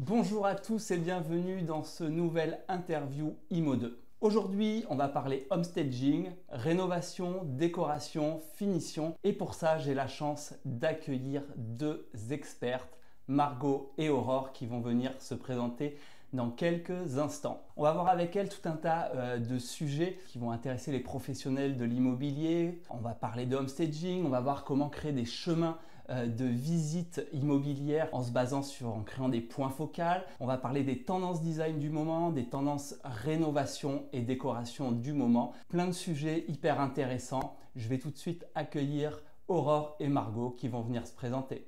Bonjour à tous et bienvenue dans ce nouvel interview Imo2. Aujourd'hui, on va parler homestaging, rénovation, décoration, finition. Et pour ça, j'ai la chance d'accueillir deux expertes, Margot et Aurore, qui vont venir se présenter dans quelques instants. On va voir avec elles tout un tas de sujets qui vont intéresser les professionnels de l'immobilier. On va parler de homestaging, on va voir comment créer des chemins de visite immobilière en créant des points focaux. On va parler des tendances design du moment, des tendances rénovation et décoration du moment. Plein de sujets hyper intéressants. Je vais tout de suite accueillir Aurore et Margot qui vont venir se présenter.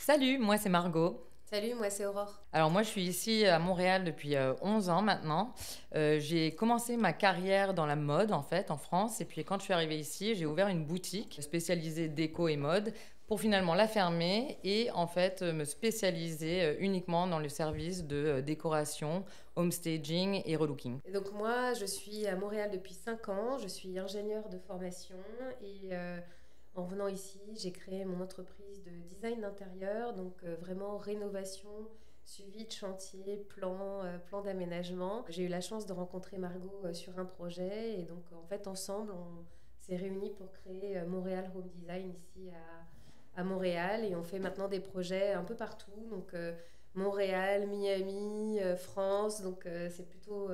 Salut, moi c'est Margot. Salut, moi c'est Aurore. Alors moi je suis ici à Montréal depuis 11 ans maintenant. J'ai commencé ma carrière dans la mode en fait en France et puis quand je suis arrivée ici j'ai ouvert une boutique spécialisée déco et mode pour finalement la fermer et en fait me spécialiser uniquement dans le service de décoration, homestaging et relooking. Et donc moi je suis à Montréal depuis 5 ans, je suis ingénieure de formation et en venant ici, j'ai créé mon entreprise de design d'intérieur, donc vraiment rénovation, suivi de chantier, plan d'aménagement. J'ai eu la chance de rencontrer Margot sur un projet et donc en fait ensemble on s'est réunis pour créer Montréal Home Design ici à Montréal et on fait maintenant des projets un peu partout, donc Montréal, Miami, France, donc c'est plutôt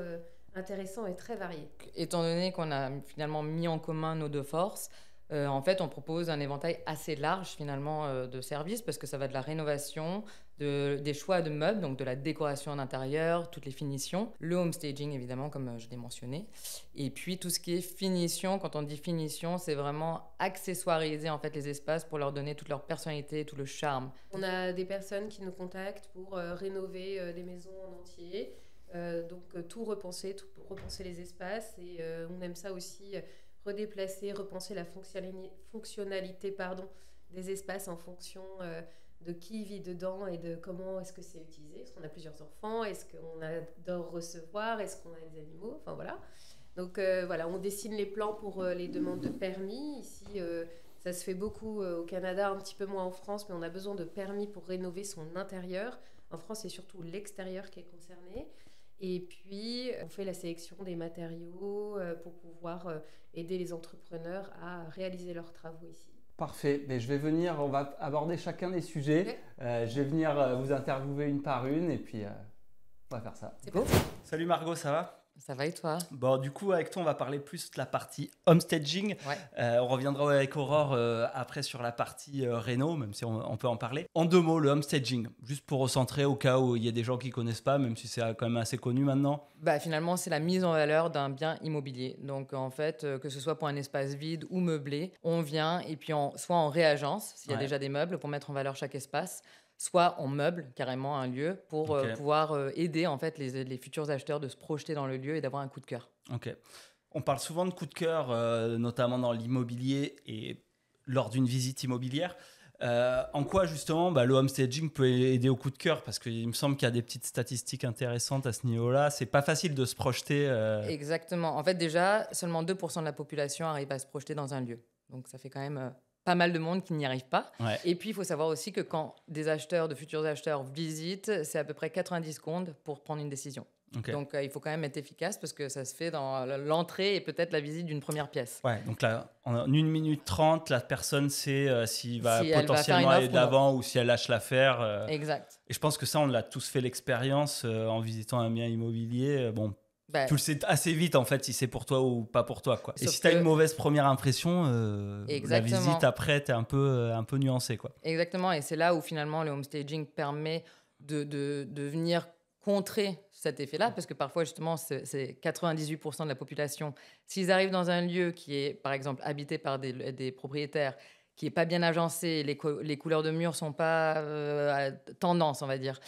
intéressant et très varié. Étant donné qu'on a finalement mis en commun nos deux forces, en fait, on propose un éventail assez large finalement de services parce que ça va de la rénovation, des choix de meubles, donc de la décoration d'intérieur, toutes les finitions, le homestaging évidemment comme je l'ai mentionné, et puis tout ce qui est finition. Quand on dit finition, c'est vraiment accessoiriser en fait les espaces pour leur donner toute leur personnalité, tout le charme. On a des personnes qui nous contactent pour rénover des maisons en entier, donc tout repenser les espaces et on aime ça aussi. Redéplacer, repenser la fonctionnalité des espaces en fonction de qui vit dedans et de comment est-ce que c'est utilisé. Est-ce qu'on a plusieurs enfants? Est-ce qu'on adore recevoir? Est-ce qu'on a des animaux? Enfin voilà. Donc voilà, on dessine les plans pour les demandes de permis. Ici, ça se fait beaucoup au Canada, un petit peu moins en France, mais on a besoin de permis pour rénover son intérieur. En France, c'est surtout l'extérieur qui est concerné. Et puis, on fait la sélection des matériaux pour pouvoir aider les entrepreneurs à réaliser leurs travaux ici. Parfait, mais on va aborder chacun des sujets. Okay. Je vais venir vous interviewer une par une et puis on va faire ça. C'est beau. Salut Margot, ça va ? Ça va et toi ? Bon, du coup, avec toi, on va parler plus de la partie homestaging. Ouais. On reviendra avec Aurore après sur la partie réno, même si on peut en parler. En 2 mots, le homestaging, juste pour recentrer au cas où il y a des gens qui ne connaissent pas, même si c'est quand même assez connu maintenant. Finalement, c'est la mise en valeur d'un bien immobilier. Donc, en fait, que ce soit pour un espace vide ou meublé, on vient et puis soit en réagence, s'il y a déjà des meubles, pour mettre en valeur chaque espace, soit on meuble carrément un lieu pour pouvoir aider en fait les futurs acheteurs de se projeter dans le lieu et d'avoir un coup de cœur. Ok. On parle souvent de coup de cœur, notamment dans l'immobilier et lors d'une visite immobilière. En quoi justement le homestaging peut aider au coup de cœur? Parce qu'il me semble qu'il y a des petites statistiques intéressantes à ce niveau-là. C'est pas facile de se projeter. Exactement. En fait, déjà, seulement 2% de la population arrive à se projeter dans un lieu. Donc ça fait quand même pas mal de monde qui n'y arrive pas. Ouais. Et puis, il faut savoir aussi que quand de futurs acheteurs visitent, c'est à peu près 90 secondes pour prendre une décision. Okay. Donc, il faut quand même être efficace parce que ça se fait dans l'entrée et peut-être la visite d'une première pièce. Ouais, donc là, en 1 minute 30, la personne sait s'il va potentiellement aller de l'avant ou si elle lâche l'affaire. Exact. Et je pense que ça, on l'a tous fait l'expérience en visitant un bien immobilier. Tu le sais assez vite, en fait, si c'est pour toi ou pas pour toi, quoi. Et si tu as une mauvaise première impression, la visite, après, tu es un peu nuancé, quoi. Exactement. Et c'est là où, finalement, le homestaging permet de venir contrer cet effet-là, parce que parfois, justement, c'est 98% de la population. S'ils arrivent dans un lieu qui est, par exemple, habité par des propriétaires, qui n'est pas bien agencé, les couleurs de murs ne sont pas à tendance, on va dire,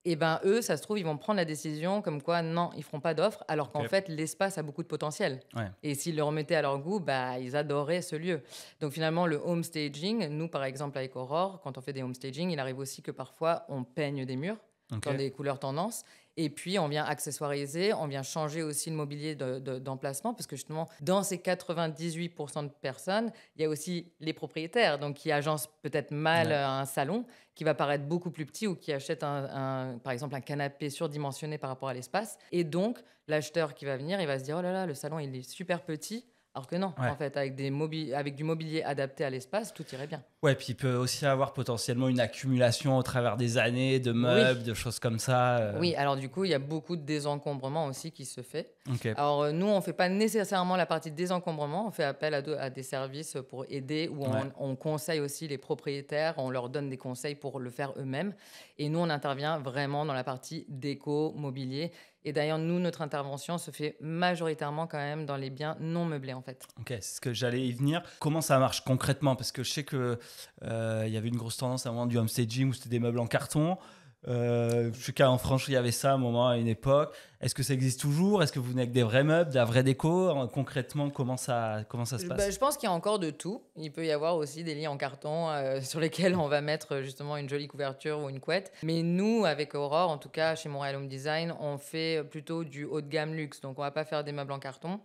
et eux, ça se trouve, ils vont prendre la décision comme quoi, non, ils ne feront pas d'offre, alors qu'en fait, l'espace a beaucoup de potentiel. Ouais. Et s'ils le remettaient à leur goût, ils adoraient ce lieu. Donc finalement, le homestaging, nous, par exemple, avec Aurore, quand on fait des homestaging, il arrive aussi que parfois, on peigne des murs. dans des couleurs tendances. Et puis, on vient accessoiriser, on vient changer aussi le mobilier d'emplacement, parce que justement, dans ces 98% de personnes, il y a aussi les propriétaires, donc qui agencent peut-être mal un salon, qui va paraître beaucoup plus petit, ou qui achètent, par exemple, un canapé surdimensionné par rapport à l'espace. Et donc, l'acheteur qui va venir, il va se dire « Oh là là, le salon, il est super petit ». Alors que non, en fait, avec du mobilier adapté à l'espace, tout irait bien. Ouais, puis il peut aussi avoir potentiellement une accumulation au travers des années de meubles, de choses comme ça. Oui, alors du coup, il y a beaucoup de désencombrement aussi qui se fait. Okay. Alors nous, on ne fait pas nécessairement la partie désencombrement, on fait appel à des services pour aider, où on conseille aussi les propriétaires, on leur donne des conseils pour le faire eux-mêmes. Et nous, on intervient vraiment dans la partie déco, mobilier. Et d'ailleurs, nous, notre intervention se fait majoritairement quand même dans les biens non meublés, en fait. Ok, c'est ce que j'allais y venir. Comment ça marche concrètement? Parce que je sais qu'il y avait une grosse tendance à un moment du homestaging où c'était des meubles en carton. Je sais qu'en France, il y avait ça à un moment, à une époque. Est-ce que ça existe toujours? Est-ce que vous venez avec des vrais meubles, de la vraie déco? Concrètement, comment ça se passe? Je pense qu'il y a encore de tout. Il peut y avoir aussi des lits en carton sur lesquels on va mettre justement une jolie couverture ou une couette. Mais nous, avec Aurore, en tout cas chez Montréal Home Design, on fait plutôt du haut de gamme luxe. Donc, on ne va pas faire des meubles en carton.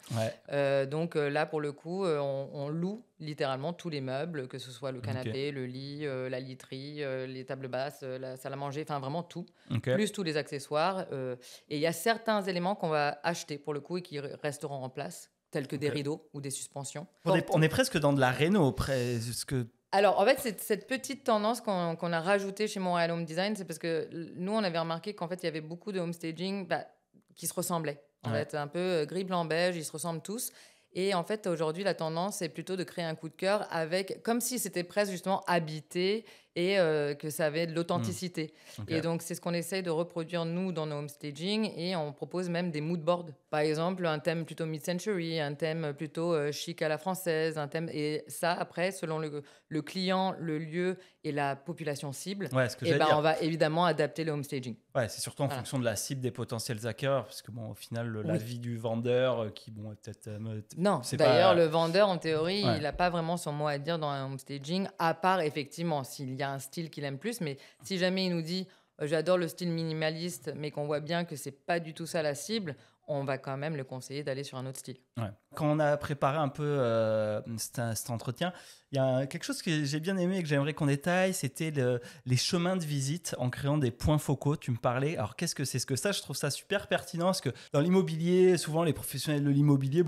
Donc là, pour le coup, on loue littéralement tous les meubles, que ce soit le canapé, le lit, la literie, les tables basses, la salle à manger, enfin vraiment tout, plus tous les accessoires. Et il y a certains éléments qu'on va acheter pour le coup et qui resteront en place, tels que des rideaux ou des suspensions. On est presque dans de la réno, Alors, en fait, cette petite tendance qu'on a rajoutée chez Montréal Home Design, c'est parce que nous, on avait remarqué qu'en fait, il y avait beaucoup de homestaging qui se ressemblaient. En fait, un peu gris, blanc, beige, ils se ressemblent tous. Et en fait, aujourd'hui, la tendance, c'est plutôt de créer un coup de cœur comme si c'était presque justement habité et que ça avait de l'authenticité. Et donc, c'est ce qu'on essaye de reproduire, nous, dans nos homestaging, et on propose même des mood boards. Par exemple, un thème plutôt mid-century, un thème plutôt chic à la française, et ça, après, selon le client, le lieu et la population cible, on va évidemment adapter le homestaging. Ouais, c'est surtout en fonction de la cible des potentiels acquéreurs, parce que au final, l'avis du vendeur, qui est peut-être... non, d'ailleurs, le vendeur, en théorie, il n'a pas vraiment son mot à dire dans un homestaging, à part, effectivement, s'il y a un style qu'il aime plus. Mais si jamais il nous dit « j'adore le style minimaliste », mais qu'on voit bien que ce n'est pas du tout ça la cible, on va quand même le conseiller d'aller sur un autre style. Quand on a préparé un peu cet entretien, il y a quelque chose que j'ai bien aimé et que j'aimerais qu'on détaille, c'était les chemins de visite en créant des points focaux. Tu me parlais. Alors, qu'est-ce que c'est? Je trouve ça super pertinent, parce que dans l'immobilier, souvent les professionnels de l'immobilier,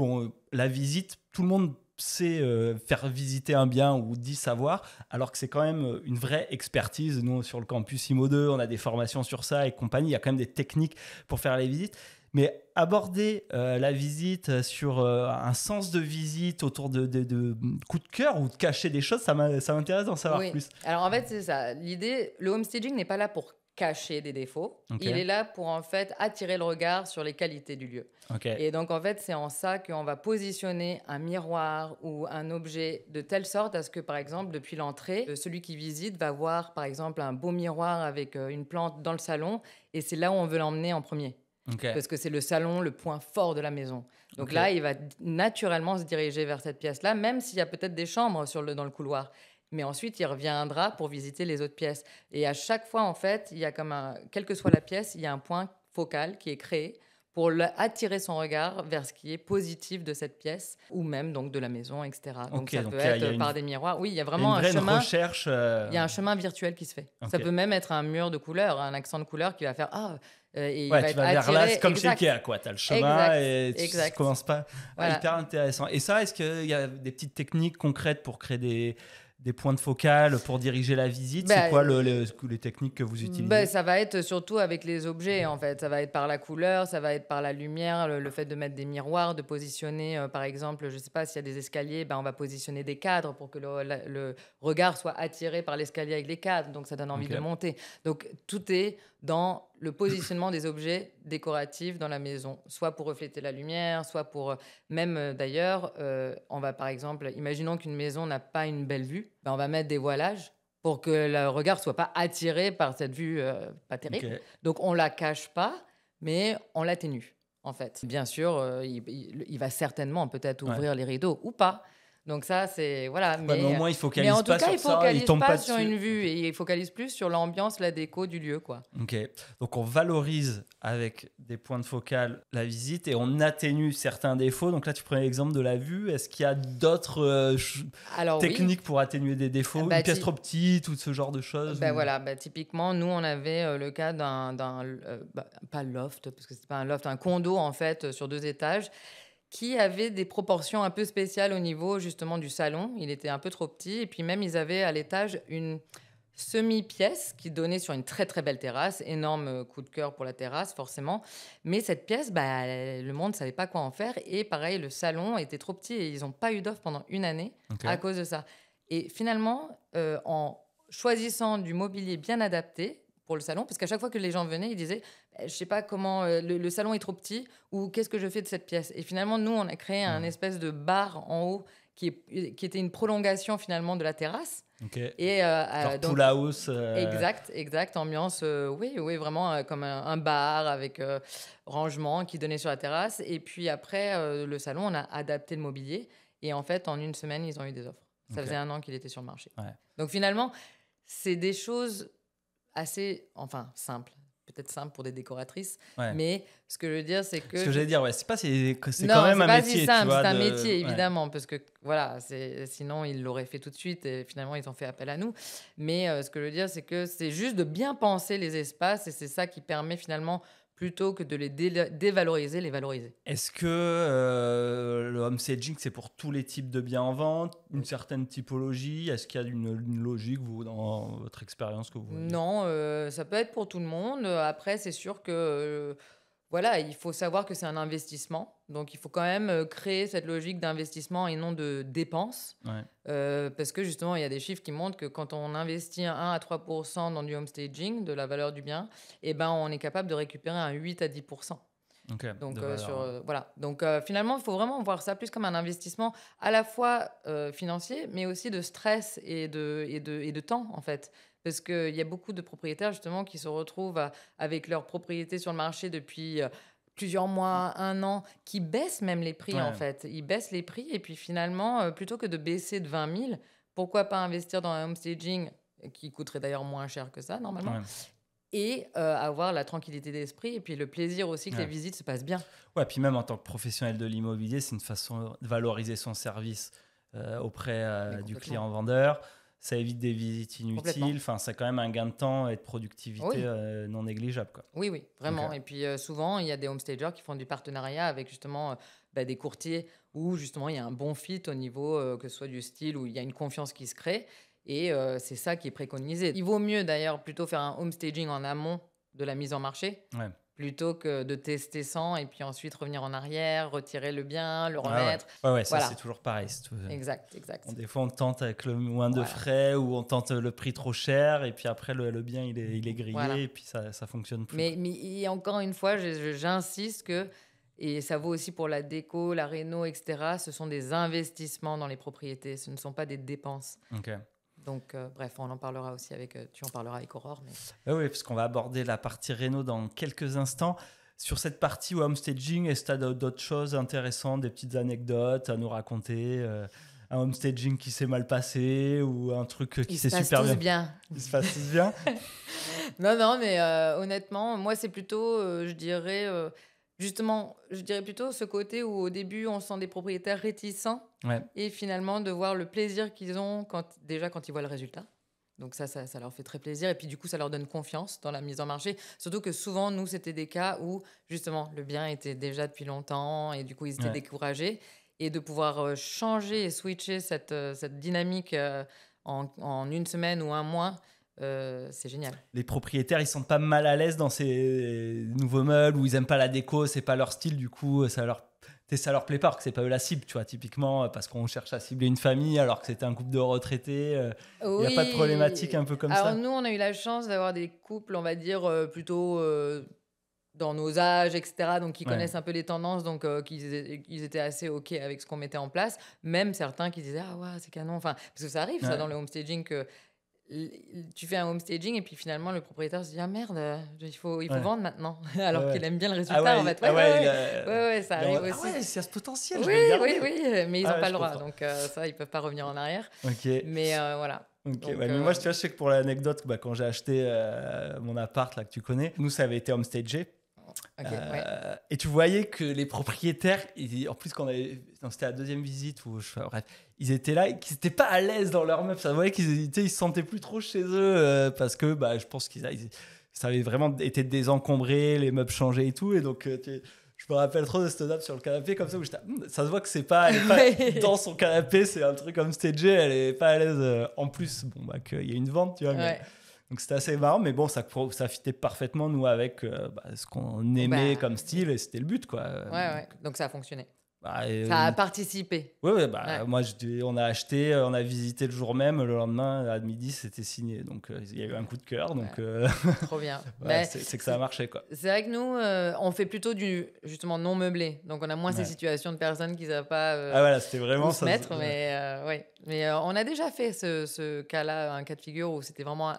la visite, tout le monde sait faire visiter un bien ou dit savoir, alors que c'est quand même une vraie expertise. Nous, sur le campus IMO 2, on a des formations sur ça et compagnie. Il y a quand même des techniques pour faire les visites. Mais aborder la visite sur un sens de visite autour de coups de cœur ou de cacher des choses, ça m'intéresse d'en savoir plus. Alors en fait, c'est ça. L'idée, le homestaging n'est pas là pour cacher des défauts. Il est là pour en fait attirer le regard sur les qualités du lieu. Et donc en fait, c'est en ça qu'on va positionner un miroir ou un objet de telle sorte à ce que, par exemple, depuis l'entrée, celui qui visite va voir, par exemple, un beau miroir avec une plante dans le salon, et c'est là où on veut l'emmener en premier. Parce que c'est le salon, le point fort de la maison. Donc là, il va naturellement se diriger vers cette pièce-là, même s'il y a peut-être des chambres dans le couloir. Mais ensuite, il reviendra pour visiter les autres pièces. Et à chaque fois, en fait, il y a quelle que soit la pièce, il y a un point focal qui est créé pour attirer son regard vers ce qui est positif de cette pièce, ou même donc de la maison, etc. Donc ça peut être par des miroirs. Oui, il y a vraiment un chemin. Recherche, il y a un chemin virtuel qui se fait. Ça peut même être un mur de couleur, un accent de couleur qui va faire et il va être attiré. Vers là, c'est comme chez Ikea, quoi. Tu as le chemin et tu ne commences pas. Hyper intéressant. Et ça, est-ce qu'il y a des petites techniques concrètes pour créer des points de focale pour diriger la visite? C'est quoi les techniques que vous utilisez? Ça va être surtout avec les objets, en fait. Ça va être par la couleur, ça va être par la lumière, le fait de mettre des miroirs, de positionner, par exemple, je ne sais pas, s'il y a des escaliers, on va positionner des cadres pour que le regard soit attiré par l'escalier avec les cadres. Donc, ça donne envie de monter. Donc, tout est dans le positionnement des objets décoratifs dans la maison, soit pour refléter la lumière, soit pour même d'ailleurs, on va par exemple, imaginons qu'une maison n'a pas une belle vue, on va mettre des voilages pour que le regard soit pas attiré par cette vue pas terrible. Donc on la cache pas, mais on l'atténue en fait. Bien sûr, il va certainement peut-être ouvrir les rideaux ou pas. Donc ça, c'est... Voilà. Ouais, mais au moins, il mais focalise en tout pas cas, il sur ça, focalise il tombe pas pas sur dessus. une vue et il focalise plus sur l'ambiance, la déco du lieu, quoi. Ok, donc on valorise avec des points de focale la visite et on atténue certains défauts. Donc là, tu prenais l'exemple de la vue. Est-ce qu'il y a d'autres Alors oui. techniques pour atténuer des défauts? Bah, Une pièce trop petite ou ce genre de choses? Ben ou- voilà, typiquement, nous, on avait le cas pas loft, parce que c'était pas un loft, un condo, en fait, sur 2 étages, qui avait des proportions un peu spéciales au niveau, justement, du salon. Il était un peu trop petit. Et puis même, ils avaient à l'étage une semi-pièce qui donnait sur une très, très belle terrasse. Énorme coup de cœur pour la terrasse, forcément. Mais cette pièce, le monde ne savait pas quoi en faire. Et pareil, le salon était trop petit et ils n'ont pas eu d'offre pendant 1 année Ok. à cause de ça. Et finalement, en choisissant du mobilier bien adapté pour le salon, parce qu'à chaque fois que les gens venaient, ils disaient je sais pas comment, le salon est trop petit, ou qu'est-ce que je fais de cette pièce. Et finalement, nous, on a créé un espèce de bar en haut qui était une prolongation finalement de la terrasse. Ok. Et Genre donc, pool house. exact, ambiance, oui, vraiment comme un bar avec rangement qui donnait sur la terrasse. Et puis après, le salon, on a adapté le mobilier. Et en fait, en 1 semaine, ils ont eu des offres. Ça Ok. faisait 1 an qu'il était sur le marché. Ouais. Donc finalement, c'est des choses assez, simples. Peut-être simples pour des décoratrices. Ouais. Mais ce que je veux dire, c'est que... Ce que j'allais dire, ouais, c'est pas, c'est Non, quand même c'est un pas métier. si simple, tu vois, c'est un de- métier, ouais. évidemment, parce que voilà, sinon ils l'auraient fait tout de suite et finalement ils ont fait appel à nous. Mais ce que je veux dire, c'est que c'est juste de bien penser les espaces et c'est ça qui permet finalement, plutôt que de les dévaloriser, les valoriser. Est-ce que le homestaging, c'est pour tous les types de biens en vente, une certaine typologie? Est-ce qu'il y a une logique, vous, dans votre expérience que vous voyez? Non, ça peut être pour tout le monde. Après, c'est sûr que voilà, il faut savoir que c'est un investissement. Donc, il faut quand même créer cette logique d'investissement et non de dépense. Ouais. Parce que justement, il y a des chiffres qui montrent que quand on investit 1 à 3% dans du homestaging, de la valeur du bien, eh ben, on est capable de récupérer un 8 à 10%. Ok, Donc, de valeur. voilà. Donc, finalement, il faut vraiment voir ça plus comme un investissement à la fois financier, mais aussi de stress et de temps, en fait. Parce qu'il y a beaucoup de propriétaires, justement, qui se retrouvent avec leur propriété sur le marché depuis plusieurs mois, 1 an, qui baissent même les prix, en Ouais. fait. Ils baissent les prix et puis finalement, plutôt que de baisser de 20 000, pourquoi pas investir dans un homestaging qui coûterait d'ailleurs moins cher que ça, normalement, Ouais. et avoir la tranquillité d'esprit et puis le plaisir aussi que Ouais. les visites se passent bien. Ouais, puis même en tant que professionnel de l'immobilier, c'est une façon de valoriser son service auprès Mais du complètement. client vendeur. Ça évite des visites Complètement. inutiles. Enfin, c'est quand même un gain de temps et de productivité Oui. non négligeable, quoi. Oui, vraiment. Ok. Et puis souvent, il y a des homestagers qui font du partenariat avec justement des courtiers où justement il y a un bon fit au niveau que ce soit du style, où il y a une confiance qui se crée. Et c'est ça qui est préconisé. Il vaut mieux d'ailleurs plutôt faire un homestaging en amont de la mise en marché Ouais. plutôt que de tester 100 et puis ensuite revenir en arrière, retirer le bien, le Ah ouais. remettre. Ouais, ça, Voilà. c'est toujours pareil. C'est tout- Exact. Des fois, on tente avec le moins de Voilà. frais ou on tente le prix trop cher et puis après, le bien, il est grillé Voilà. et puis ça fonctionne plus. Mais et encore une fois, j'insiste que, et ça vaut aussi pour la déco, la réno, etc., ce sont des investissements dans les propriétés, ce ne sont pas des dépenses. Ok. Donc, bref, on en parlera aussi tu en parleras avec Aurore. Mais... Oui, parce qu'on va aborder la partie réno dans quelques instants. Sur cette partie homestaging, est-ce que tu as d'autres choses intéressantes, des petites anecdotes à nous raconter un homestaging qui s'est mal passé ou un truc qui s'est super bien. Il se passe tous bien. Non, mais honnêtement, moi, c'est plutôt, je dirais plutôt ce côté où au début, on sent des propriétaires réticents Ouais. et finalement de voir le plaisir qu'ils ont quand ils voient le résultat. Donc ça leur fait très plaisir et puis du coup, ça leur donne confiance dans la mise en marché. Surtout que souvent, nous, c'était des cas où justement, le bien était déjà depuis longtemps et du coup, ils étaient découragés. Et de pouvoir changer et switcher cette dynamique en 1 semaine ou 1 mois, c'est génial. Les propriétaires, ils sont pas mal à l'aise dans ces nouveaux meubles où ils aiment pas la déco, c'est pas leur style, du coup, ça leur plaît pas, parce que c'est pas eux la cible, tu vois, typiquement, parce qu'on cherche à cibler une famille alors que c'était un couple de retraités. Il n'y a pas de problématique un peu comme ça? Alors nous, on a eu la chance d'avoir des couples, on va dire, plutôt dans nos âges, etc., donc qui connaissent un peu les tendances, donc ils étaient assez OK avec ce qu'on mettait en place. Même certains qui disaient « Ah ouais, c'est canon », enfin, parce que ça arrive, ça, dans le homestaging, que tu fais un home staging et puis finalement le propriétaire se dit ah merde, il faut Ouais. vendre maintenant alors Ouais. qu'il aime bien le Ah résultat ouais, en fait. ah ouais, Ouais, ça arrive ah aussi. ouais, c'est à ce potentiel, je Oui, vais le garder. mais ils Ah n'ont ouais, pas je le droit, comprends. donc ça ils peuvent pas revenir en arrière. Ok. Mais voilà. Ok, Donc, ouais, mais moi, tu vois, je sais que pour l'anecdote, quand j'ai acheté mon appart, là, que tu connais, nous, ça avait été homestagé. ok, ouais. Et tu voyais que les propriétaires, en plus, non, c'était la deuxième visite, bref, ils étaient là et qu'ils n'étaient pas à l'aise dans leur meubles. Ça voyait qu'ils se sentaient plus trop chez eux parce que je pense ça avait vraiment été désencombré, les meubles changés et tout. Et donc, je me rappelle trop de cette dame sur le canapé comme ça où j'étais, ça se voit que elle est pas Ouais. dans son canapé, c'est un truc comme stagé, elle est pas à l'aise. En plus, qu'il y a une vente, tu vois. Ouais. Donc c'était assez marrant, mais bon, ça fitait parfaitement nous avec ce qu'on aimait comme style et c'était le but, quoi. Ouais. Donc ça a fonctionné. Et, Ça a participé. ouais, Ouais. moi on a acheté, on a visité le jour même, le lendemain à midi c'était signé, donc il y a eu un coup de cœur, donc Trop bien. ouais, Mais c'est que ça a marché, quoi. c'est vrai que nous, on fait plutôt du justement non meublé, donc on a moins ces situations de personnes qui savent pas Ah voilà, c'était vraiment où se ça. mettre, mais ouais. Mais on a déjà fait ce cas-là, un cas de figure où c'était vraiment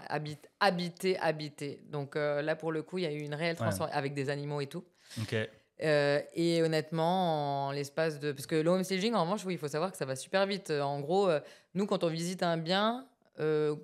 habité. Donc là pour le coup, il y a eu une réelle transformation avec des animaux et tout. Ok. Et honnêtement, en l'espace de... Parce que le home staging, en revanche, oui, il faut savoir que ça va super vite. En gros, nous, quand on visite un bien,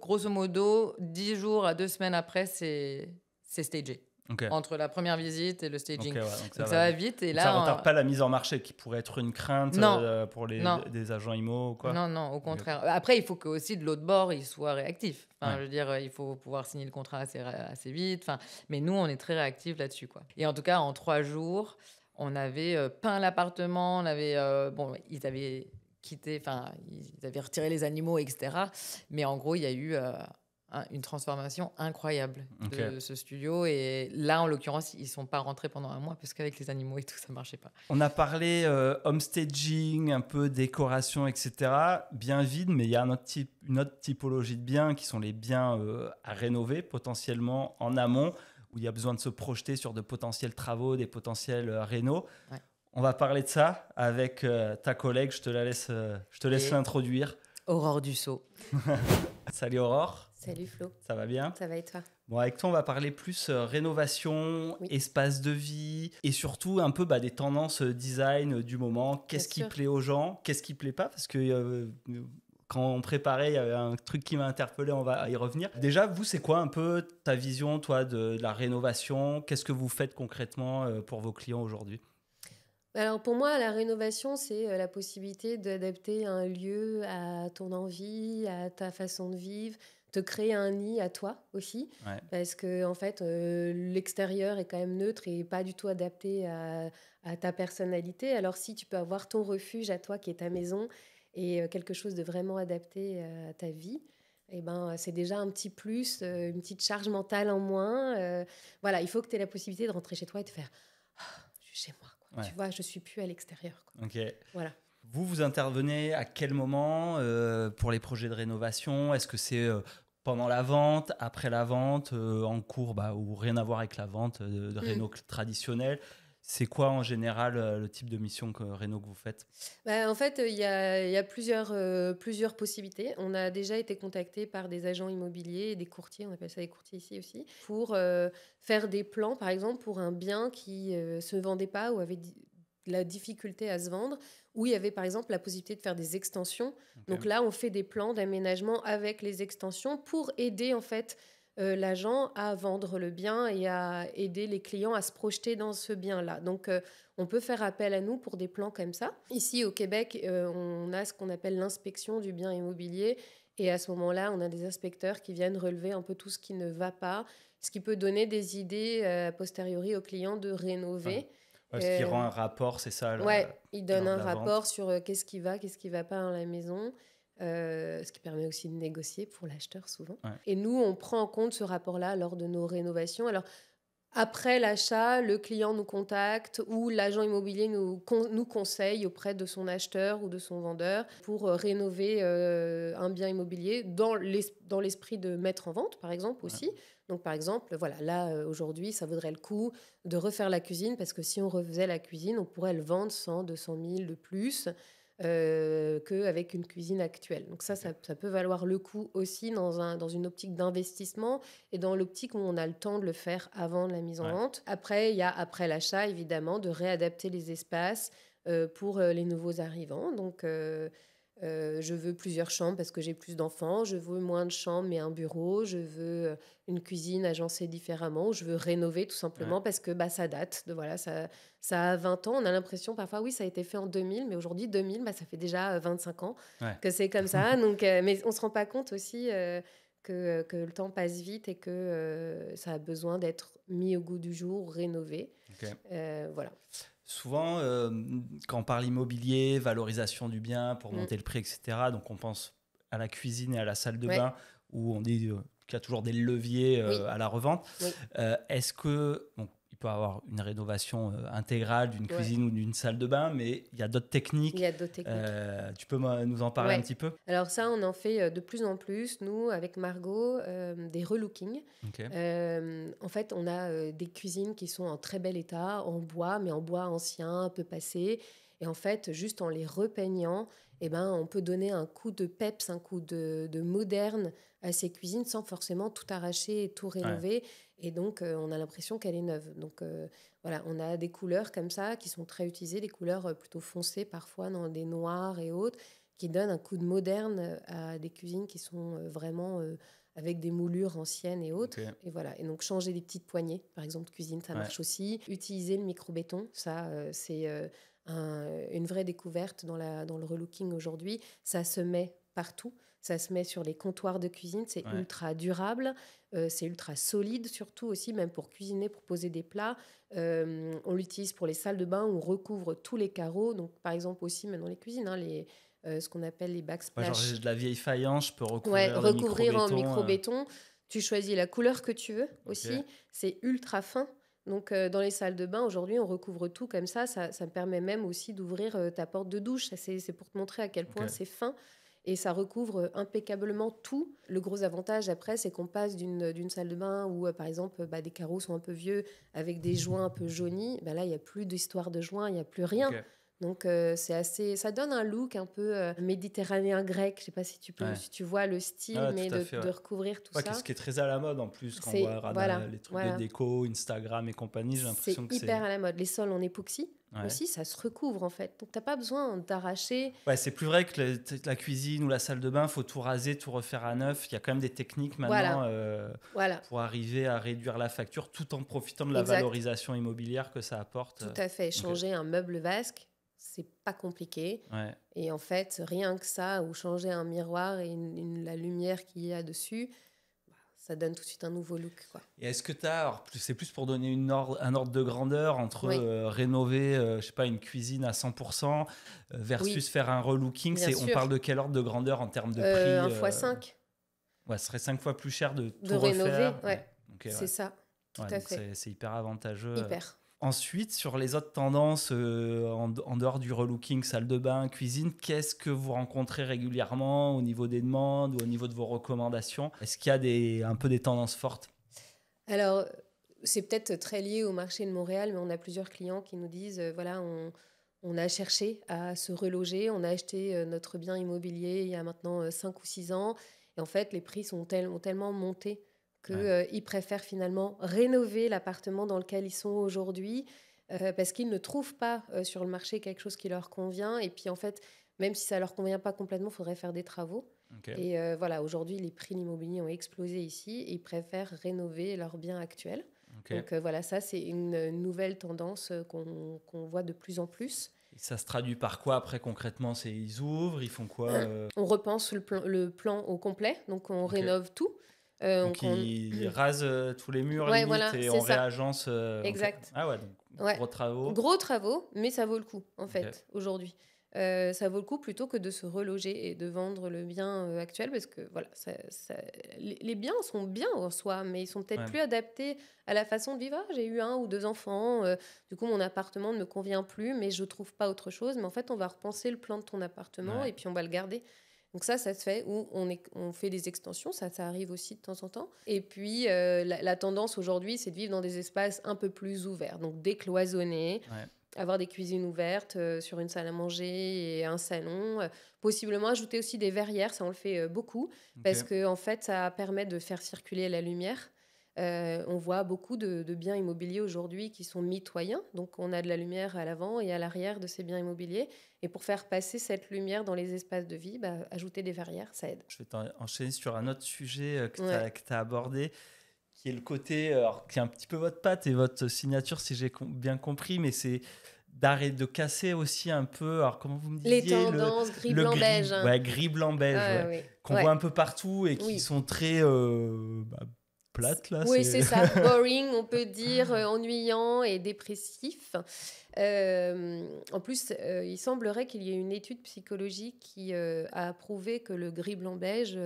grosso modo, 10 jours à 2 semaines après, c'est stagé. Ok. Entre la première visite et le staging. Ok, ouais, donc ça va vite. Et donc là, ça retarde pas la mise en marché qui pourrait être une crainte Non. pour Non. des agents IMO ou quoi. Non, au contraire. Après, il faut que aussi de l'autre bord, il soit réactif. Enfin, Ouais. je veux dire, il faut pouvoir signer le contrat assez vite. Enfin, mais nous, on est très réactifs là-dessus, quoi. Et en tout cas, en 3 jours, on avait peint l'appartement. On avait, ils avaient quitté, enfin, ils avaient retiré les animaux, etc. Mais en gros, il y a eu une transformation incroyable de ce studio. Et là, en l'occurrence, ils ne sont pas rentrés pendant un mois parce qu'avec les animaux et tout, ça ne marchait pas. On a parlé homestaging, un peu décoration, etc. Bien vide, mais il y a une autre typologie de biens qui sont les biens à rénover potentiellement en amont, où il y a besoin de se projeter sur de potentiels travaux, des potentiels rénaux. Ouais. On va parler de ça avec ta collègue. Je te laisse l'introduire. Aurore Dussault. Salut Aurore. Salut Flo. Ça va bien? Ça va et toi? Bon, avec toi, on va parler plus rénovation, espace de vie et surtout un peu des tendances design du moment. Qu'est-ce qui plaît aux gens? Qu'est-ce qui plaît pas? Parce que quand on préparait, il y avait un truc qui m'a interpellé, on va y revenir. Déjà, vous, c'est quoi un peu ta vision, toi, de la rénovation? Qu'est-ce que vous faites concrètement pour vos clients aujourd'hui? Alors pour moi, la rénovation, c'est la possibilité d'adapter un lieu à ton envie, à ta façon de vivre, te créer un nid à toi aussi, parce que en fait, l'extérieur est quand même neutre et pas du tout adapté à ta personnalité. Alors si tu peux avoir ton refuge à toi qui est ta maison et quelque chose de vraiment adapté à ta vie, eh ben, c'est déjà un petit plus, une petite charge mentale en moins. Voilà, il faut que tu aies la possibilité de rentrer chez toi et de faire je suis chez moi. Tu vois, je ne suis plus à l'extérieur. Ok. Voilà. Vous intervenez à quel moment pour les projets de rénovation? Est-ce que c'est pendant la vente, après la vente, en cours ou rien à voir avec la vente de réno traditionnelle? C'est quoi en général le type de mission réno que vous faites? En fait, il y a plusieurs possibilités. On a déjà été contacté par des agents immobiliers et des courtiers, on appelle ça des courtiers ici aussi, pour faire des plans, par exemple, pour un bien qui ne se vendait pas ou avait de la difficulté à se vendre, où il y avait par exemple la possibilité de faire des extensions. Donc là, on fait des plans d'aménagement avec les extensions pour aider en fait l'agent à vendre le bien et à aider les clients à se projeter dans ce bien-là. Donc, on peut faire appel à nous pour des plans comme ça. Ici, au Québec, on a ce qu'on appelle l'inspection du bien immobilier. Et à ce moment-là, on a des inspecteurs qui viennent relever un peu tout ce qui ne va pas, ce qui peut donner des idées a posteriori aux clients de rénover. Parce qu'il rend un rapport, c'est ça? Il donne un rapport sur qu'est-ce qui va pas dans la maison. Ce qui permet aussi de négocier pour l'acheteur souvent. Et nous, on prend en compte ce rapport-là lors de nos rénovations. Alors, après l'achat, le client nous contacte ou l'agent immobilier nous conseille auprès de son acheteur ou de son vendeur pour rénover un bien immobilier dans l'esprit de mettre en vente, par exemple, aussi. Donc, par exemple, voilà, là, aujourd'hui, ça vaudrait le coup de refaire la cuisine parce que si on refaisait la cuisine, on pourrait le vendre 100, 200 000 de plus. qu'avec une cuisine actuelle. Donc ça peut valoir le coup aussi dans une optique d'investissement et dans l'optique où on a le temps de le faire avant la mise en vente. Après, il y a après l'achat, évidemment, de réadapter les espaces pour les nouveaux arrivants. Donc, je veux plusieurs chambres parce que j'ai plus d'enfants. Je veux moins de chambres, mais un bureau. Je veux une cuisine agencée différemment. Je veux rénover tout simplement parce que ça date. Ça a 20 ans. On a l'impression parfois, oui, ça a été fait en 2000, mais aujourd'hui, 2000, ça fait déjà 25 ans que c'est comme ça. Donc, mais on ne se rend pas compte aussi que le temps passe vite et que ça a besoin d'être mis au goût du jour, rénové. Voilà. Souvent, quand on parle immobilier, valorisation du bien pour monter le prix, etc., donc on pense à la cuisine et à la salle de bain où on dit qu'il y a toujours des leviers à la revente. Est-ce que... Donc, il peut y avoir une rénovation intégrale d'une cuisine ou d'une salle de bain, mais il y a d'autres techniques. Il y a d'autres techniques. Tu peux nous en parler un petit peu ? Alors ça, on en fait de plus en plus, nous, avec Margot, des relookings. En fait, on a des cuisines qui sont en très bel état, en bois, mais en bois ancien, un peu passé. Et en fait, juste en les repeignant, on peut donner un coup de peps, un coup de moderne à ces cuisines sans forcément tout arracher et tout rénover. Et donc, on a l'impression qu'elle est neuve. Donc, voilà, on a des couleurs comme ça qui sont très utilisées, des couleurs plutôt foncées parfois, dans des noirs et autres, qui donnent un coup de moderne à des cuisines qui sont vraiment avec des moulures anciennes et autres. Et voilà. Et donc, changer des petites poignées, par exemple, de cuisine, ça marche aussi. Utiliser le micro-béton, ça, c'est une vraie découverte dans le relooking aujourd'hui. Ça se met partout. Ça se met sur les comptoirs de cuisine. C'est ultra durable. C'est ultra solide, surtout aussi, même pour cuisiner, pour poser des plats. On l'utilise pour les salles de bain où on recouvre tous les carreaux. Donc, par exemple, aussi, même dans les cuisines, ce qu'on appelle les backsplash. Genre, j'ai de la vieille faïence, je peux recouvrir en micro-béton. Tu choisis la couleur que tu veux aussi. C'est ultra fin. Donc, dans les salles de bain, aujourd'hui, on recouvre tout comme ça. Ça me permet même aussi d'ouvrir ta porte de douche. C'est pour te montrer à quel point c'est fin. Et ça recouvre impeccablement tout. Le gros avantage, après, c'est qu'on passe d'une salle de bain où, par exemple, des carreaux sont un peu vieux, avec des joints un peu jaunis. Là, il n'y a plus d'histoire de joints, il n'y a plus rien. Donc, ça donne un look un peu méditerranéen grec. Je ne sais pas si tu vois le style, de recouvrir tout ça. Ce qui est très à la mode en plus, quand on voit les trucs de déco, Instagram et compagnie. J'ai l'impression que c'est hyper à la mode. Les sols en époxy aussi, ça se recouvre en fait. Donc, tu n'as pas besoin d'arracher. C'est plus vrai que la cuisine ou la salle de bain, il faut tout raser, tout refaire à neuf. Il y a quand même des techniques maintenant pour arriver à réduire la facture tout en profitant de la valorisation immobilière que ça apporte. Tout à fait. Changer un meuble vasque, c'est pas compliqué. Et en fait, rien que ça, ou changer un miroir et la lumière qu'il y a dessus, ça donne tout de suite un nouveau look, quoi. Et est-ce que c'est plus pour donner un ordre de grandeur entre rénover, je sais pas, une cuisine à 100% versus faire un relooking, on parle de quel ordre de grandeur en termes de prix 1x5. Ce serait 5 fois plus cher de tout rénover, refaire. C'est ça, tout à fait. C'est hyper avantageux. Hyper. Ensuite, sur les autres tendances, en dehors du relooking, salle de bain, cuisine, qu'est-ce que vous rencontrez régulièrement au niveau des demandes ou au niveau de vos recommandations ? Est-ce qu'il y a un peu des tendances fortes ? Alors, c'est peut-être très lié au marché de Montréal, mais on a plusieurs clients qui nous disent, on a cherché à se reloger, on a acheté notre bien immobilier il y a maintenant 5 ou 6 ans, et en fait, les prix ont tellement monté qu'ils préfèrent finalement rénover l'appartement dans lequel ils sont aujourd'hui parce qu'ils ne trouvent pas sur le marché quelque chose qui leur convient. Et puis en fait, même si ça ne leur convient pas complètement, il faudrait faire des travaux. Et aujourd'hui, les prix de l'immobilier ont explosé ici et ils préfèrent rénover leur bien actuel. Donc ça, c'est une nouvelle tendance qu'on voit de plus en plus. Et ça se traduit par quoi après concrètement ? Ils ouvrent, ils font quoi On repense le plan au complet, donc on rénove tout. Donc ils rasent tous les murs et on réagence. Exact. Ah ouais, donc gros travaux. Gros travaux, mais ça vaut le coup en fait aujourd'hui. Ça vaut le coup plutôt que de se reloger et de vendre le bien actuel parce que les biens sont bien en soi, mais ils sont peut-être plus adaptés à la façon de vivre. J'ai eu 1 ou 2 enfants, du coup mon appartement ne me convient plus, mais je trouve pas autre chose. Mais en fait, on va repenser le plan de ton appartement et puis on va le garder. Donc ça se fait où on fait des extensions, ça arrive aussi de temps en temps. Et puis, la tendance aujourd'hui, c'est de vivre dans des espaces un peu plus ouverts, donc décloisonnés, Avoir des cuisines ouvertes sur une salle à manger et un salon. Possiblement ajouter aussi des verrières, ça on le fait beaucoup, parce que en fait, ça permet de faire circuler la lumière. On voit beaucoup de biens immobiliers aujourd'hui qui sont mitoyens. Donc, on a de la lumière à l'avant et à l'arrière de ces biens immobiliers. Et pour faire passer cette lumière dans les espaces de vie, ajouter des verrières, ça aide. Je vais enchaîner sur un autre sujet que Ouais. tu as abordé, qui est le côté, alors, qui est un petit peu votre patte et votre signature, si j'ai bien compris, mais c'est d'arrêter de casser aussi un peu, alors comment vous me Les disiez, tendances gris, le blanc, gris, beige. ouais, gris, blanc, beige, Ah, ouais, oui. qu'on voit un peu partout et qui sont très plates, là. Oui, c'est ça. Boring, on peut dire, ennuyant et dépressif. En plus, il semblerait qu'il y ait une étude psychologique qui a prouvé que le gris blanc beige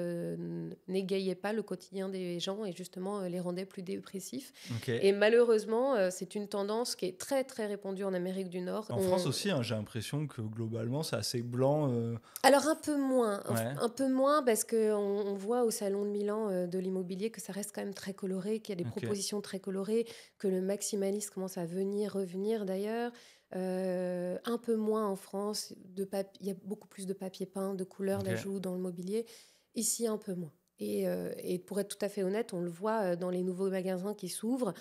n'égayait pas le quotidien des gens et justement les rendait plus dépressifs. Et malheureusement, c'est une tendance qui est très très répandue en Amérique du Nord. En France aussi, hein, j'ai l'impression que globalement c'est assez blanc. Alors un peu moins, un peu moins parce qu'on voit au Salon de Milan de l'immobilier que ça reste quand même très coloré, qu'il y a des propositions très colorées, que le maximalisme commence à revenir d'ailleurs. Un peu moins en France, il y a beaucoup plus de papier peint, de couleurs d'ajout dans le mobilier. Ici, un peu moins. Et pour être tout à fait honnête, on le voit dans les nouveaux magasins qui s'ouvrent,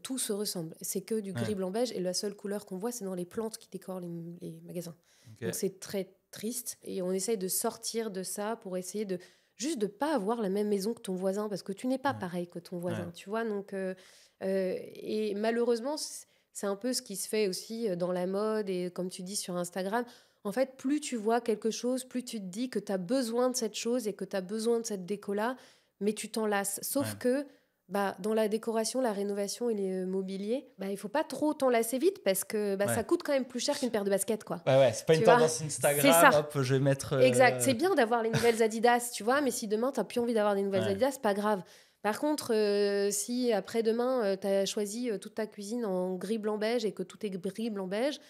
tout se ressemble. C'est que du gris blanc beige et la seule couleur qu'on voit, c'est dans les plantes qui décorent les magasins. Donc c'est très triste et on essaye de sortir de ça pour essayer de juste de pas avoir la même maison que ton voisin parce que tu n'es pas pareil que ton voisin, tu vois. Donc et malheureusement c'est un peu ce qui se fait aussi dans la mode et comme tu dis sur Instagram. En fait, plus tu vois quelque chose, plus tu te dis que tu as besoin de cette chose et que tu as besoin de cette déco-là, mais tu t'en lasses. Sauf que dans la décoration, la rénovation et le mobilier, il ne faut pas trop t'en lasser vite parce que ça coûte quand même plus cher qu'une paire de baskets, quoi. C'est pas une tendance Instagram, c'est ça. Hop, je vais mettre... Exact, c'est bien d'avoir les nouvelles Adidas, tu vois, mais si demain, tu n'as plus envie d'avoir des nouvelles Adidas, c'est pas grave. Par contre, si après-demain, tu as choisi toute ta cuisine en gris, blanc, beige et que tout est gris, blanc, beige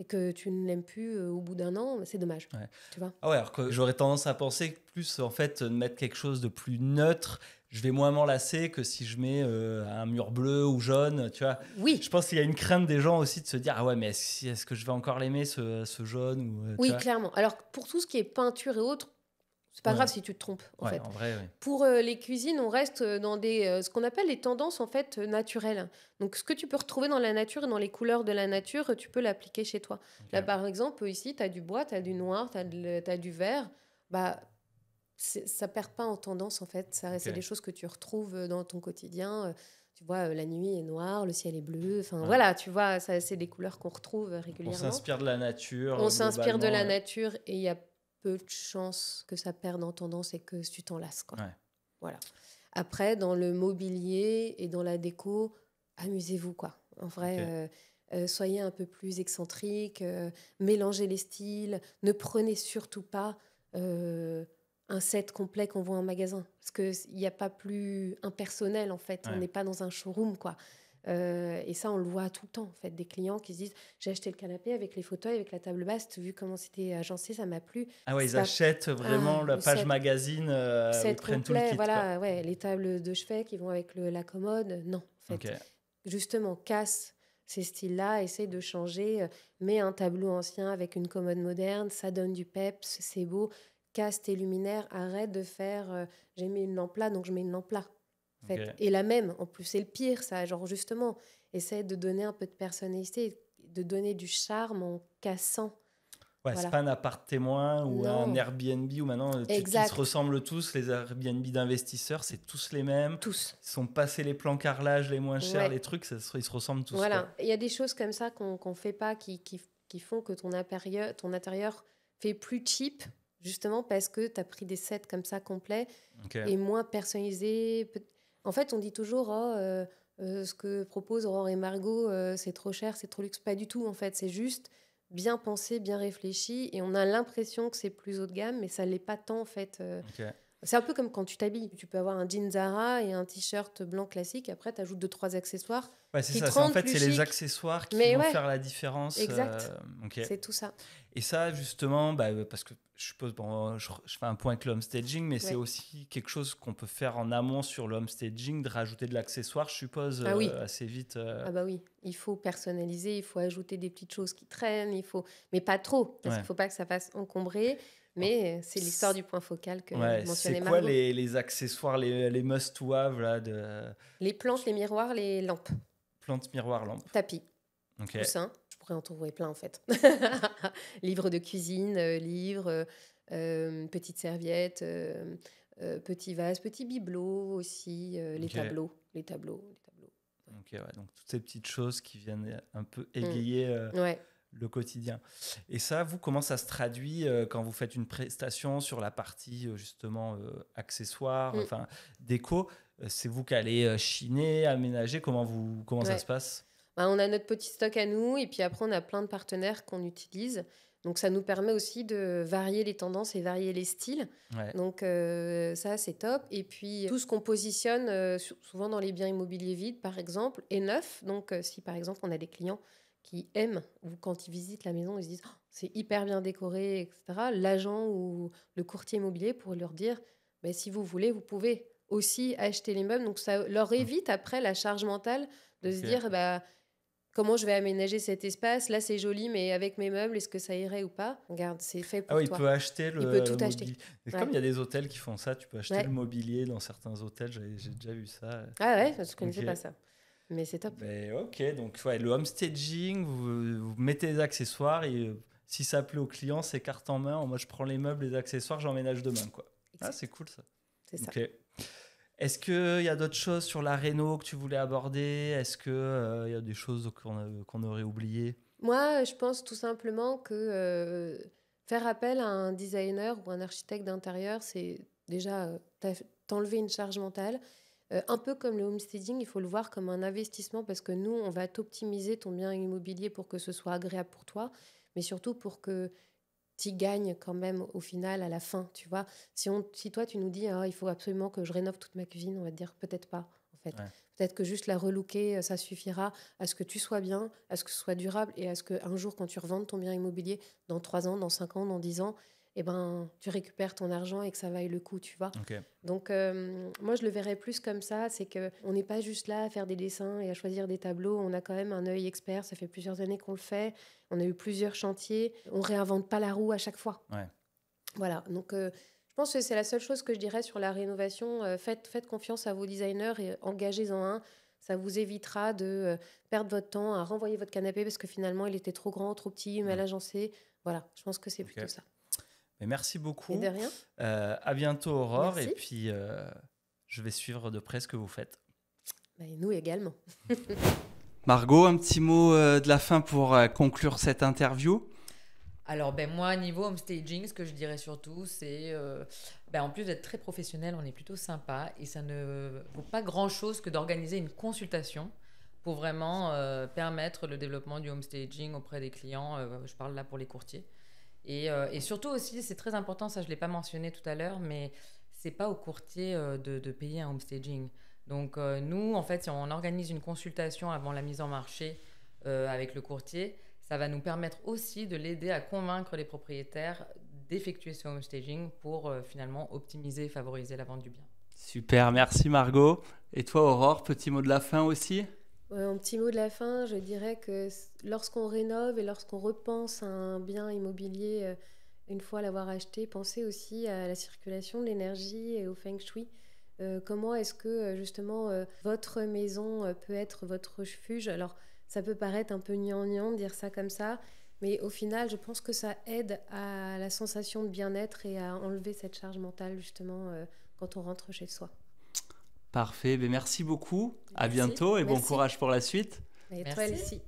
et que tu ne l'aimes plus au bout d'un an, c'est dommage. Tu vois. Alors que j'aurais tendance à penser que plus, en fait, de mettre quelque chose de plus neutre, je vais moins m'en lasser que si je mets un mur bleu ou jaune, tu vois. Oui. Je pense qu'il y a une crainte des gens aussi de se dire, ah ouais, mais est-ce que je vais encore l'aimer, ce jaune ou, oui, clairement. Alors, pour tout ce qui est peinture et autres, c'est pas grave si tu te trompes, en fait. En vrai, Pour les cuisines, on reste dans ce qu'on appelle les tendances, en fait, naturelles. Donc, ce que tu peux retrouver dans la nature et dans les couleurs de la nature, tu peux l'appliquer chez toi. Là, par exemple, ici, tu as du bois, tu as du noir, tu as du vert. Ça perd pas en tendance, en fait. C'est des choses que tu retrouves dans ton quotidien. Tu vois, la nuit est noire, le ciel est bleu. Enfin, voilà, tu vois, c'est des couleurs qu'on retrouve régulièrement. On s'inspire de la nature. On s'inspire de la nature et il y a peu de chances que ça perde en tendance et que tu t'en lasses, quoi. Voilà. Après, dans le mobilier et dans la déco, amusez-vous, quoi. En vrai, soyez un peu plus excentrique, mélangez les styles, ne prenez surtout pas un set complet qu'on voit en magasin. Parce qu'il n'y a pas plus impersonnel, en fait. On n'est pas dans un showroom, quoi. Et ça, on le voit tout le temps, en fait, des clients qui se disent j'ai acheté le canapé avec les fauteuils, avec la table basse, vu comment c'était agencé, ça m'a plu. Ah ouais, ils achètent vraiment la page magazine, ils prennent complet, tout le kit. Voilà, les tables de chevet qui vont avec la commode, non, en fait. Justement, casse ces styles-là, essaye de changer, mets un tableau ancien avec une commode moderne, ça donne du peps, c'est beau. Casse tes luminaires, arrête de faire j'ai mis une lampe là, donc je mets une lampe là. En fait. Et la même, en plus, c'est le pire, ça. Genre, justement, essaie de donner un peu de personnalité, de donner du charme en cassant. Ouais, c'est pas un appart témoin ou un Airbnb où maintenant ils se ressemblent tous. Les Airbnb d'investisseurs, c'est tous les mêmes. Tous. Ils sont passés les plans carrelage les moins chers, les trucs, ils se ressemblent tous. Voilà. Il y a des choses comme ça qu'on fait pas qui font que ton intérieur fait plus cheap, justement parce que tu as pris des sets comme ça complets et moins personnalisés. En fait, on dit toujours ce que proposent Aurore et Margot, c'est trop cher, c'est trop luxe. Pas du tout, en fait. C'est juste bien pensé, bien réfléchi. Et on a l'impression que c'est plus haut de gamme, mais ça ne l'est pas tant, en fait. C'est un peu comme quand tu t'habilles. Tu peux avoir un jean Zara et un t-shirt blanc classique. Après, tu ajoutes 2-3 accessoires. Ouais, c'est qui ça. te En rendent fait, plus c'est les chic. accessoires qui Mais vont ouais, faire la différence. exact. Ok. C'est tout ça. Et ça, justement, parce que je suppose, bon, je fais un point avec le homestaging, mais c'est Ouais. aussi quelque chose qu'on peut faire en amont sur le homestaging, de rajouter de l'accessoire, je suppose, Ah oui. assez vite. Ah bah oui, il faut personnaliser, il faut ajouter des petites choses qui traînent, mais pas trop, parce Ouais. qu'il ne faut pas que ça fasse encombrer. Mais c'est l'histoire du point focal que Ouais, mentionnait c'est quoi Margot. les accessoires, les must-have là, de Les plantes, les miroirs, les lampes, plantes, miroirs, lampes? tapis, Ok. coussins. Je pourrais en trouver plein en fait. Livres de cuisine, livres, petites serviettes, petits vases, petits bibelots aussi, les Ok. tableaux. Ok, ouais, donc toutes ces petites choses qui viennent un peu égayer Ouais. le quotidien. Et ça, vous, comment ça se traduit quand vous faites une prestation sur la partie justement accessoires, enfin déco? C'est vous qui allez chiner, aménager, comment ça Ouais. se passe? Bah, on a notre petit stock à nous et puis après on a plein de partenaires qu'on utilise. Donc ça nous permet aussi de varier les tendances et varier les styles. Ouais. Donc ça c'est top. Et puis tout ce qu'on positionne souvent dans les biens immobiliers vides par exemple est neuf. Donc si par exemple on a des clients qui aiment ou quand ils visitent la maison ils se disent oh, c'est hyper bien décoré, etc. L'agent ou le courtier immobilier pour leur dire bah, si vous voulez vous pouvez aussi acheter les meubles. Donc ça leur évite après la charge mentale de se Ok. dire bah, comment je vais aménager cet espace? Là, c'est joli, mais avec mes meubles, est-ce que ça irait ou pas? Regarde, c'est fait Ah pour oui, il toi. peut acheter Il peut tout le acheter. mobilier. Et Ouais. comme il y a des hôtels qui font ça, tu peux acheter Ouais. le mobilier dans certains hôtels, j'ai déjà vu ça. Ah ouais, je ne connaissais Ok. pas ça. Mais c'est top. Ben, ok, donc ouais, le homestaging, vous mettez les accessoires et si ça plaît au client, c'est carte en main. Moi, je prends les meubles, les accessoires, j'emménage demain, quoi. Ah, Exact. c'est cool ça. C'est ça. Ok. Est-ce qu'il y a d'autres choses sur la réno que tu voulais aborder? Est-ce qu'il y a des choses qu'on aurait oubliées? Moi, je pense tout simplement que faire appel à un designer ou un architecte d'intérieur, c'est déjà t'enlever une charge mentale. Un peu comme le homestaging, il faut le voir comme un investissement parce que nous, on va t'optimiser ton bien immobilier pour que ce soit agréable pour toi, mais surtout pour que tu gagnes quand même au final, à la fin, tu vois. Si toi, tu nous dis, ah, il faut absolument que je rénove toute ma cuisine, on va te dire peut-être pas, en fait. Ouais. Peut-être que juste la relooker, ça suffira à ce que tu sois bien, à ce que ce soit durable et à ce qu'un jour, quand tu revendes ton bien immobilier, dans 3 ans, dans 5 ans, dans 10 ans, eh ben, tu récupères ton argent et que ça vaille le coup, tu vois. Ok. Donc, moi, je le verrais plus comme ça, c'est qu'on n'est pas juste là à faire des dessins et à choisir des tableaux, on a quand même un œil expert, ça fait plusieurs années qu'on le fait, on a eu plusieurs chantiers, on réinvente pas la roue à chaque fois. Ouais. Voilà, donc je pense que c'est la seule chose que je dirais sur la rénovation, faites confiance à vos designers et engagez-en un, ça vous évitera de perdre votre temps à renvoyer votre canapé parce que finalement il était trop grand, trop petit, mal agencé, voilà, je pense que c'est plutôt ça. Mais merci beaucoup. Et de rien. À bientôt Aurore. Merci. Et puis je vais suivre de près ce que vous faites. Bah, et nous également. Margot, un petit mot de la fin pour conclure cette interview. Alors, moi, niveau homestaging, ce que je dirais surtout, c'est en plus d'être très professionnel, on est plutôt sympa et ça ne vaut pas grand-chose que d'organiser une consultation pour vraiment permettre le développement du homestaging auprès des clients. Je parle là pour les courtiers. Et surtout aussi, c'est très important, ça je ne l'ai pas mentionné tout à l'heure, mais ce n'est pas au courtier de payer un homestaging. Donc nous, en fait, si on organise une consultation avant la mise en marché avec le courtier, ça va nous permettre aussi de l'aider à convaincre les propriétaires d'effectuer ce homestaging pour finalement optimiser et favoriser la vente du bien. Super, merci Margot. Et toi Aurore, petit mot de la fin aussi? Un petit mot de la fin, je dirais que lorsqu'on rénove et lorsqu'on repense à un bien immobilier, une fois l'avoir acheté, pensez aussi à la circulation de l'énergie et au feng shui. Comment est-ce que justement votre maison peut être votre refuge? Alors ça peut paraître un peu gnangnan de dire ça comme ça, mais au final je pense que ça aide à la sensation de bien-être et à enlever cette charge mentale justement quand on rentre chez soi. Parfait, merci beaucoup. À Merci. bientôt et bon Merci. courage pour la suite. Et Merci. toi, Elsie.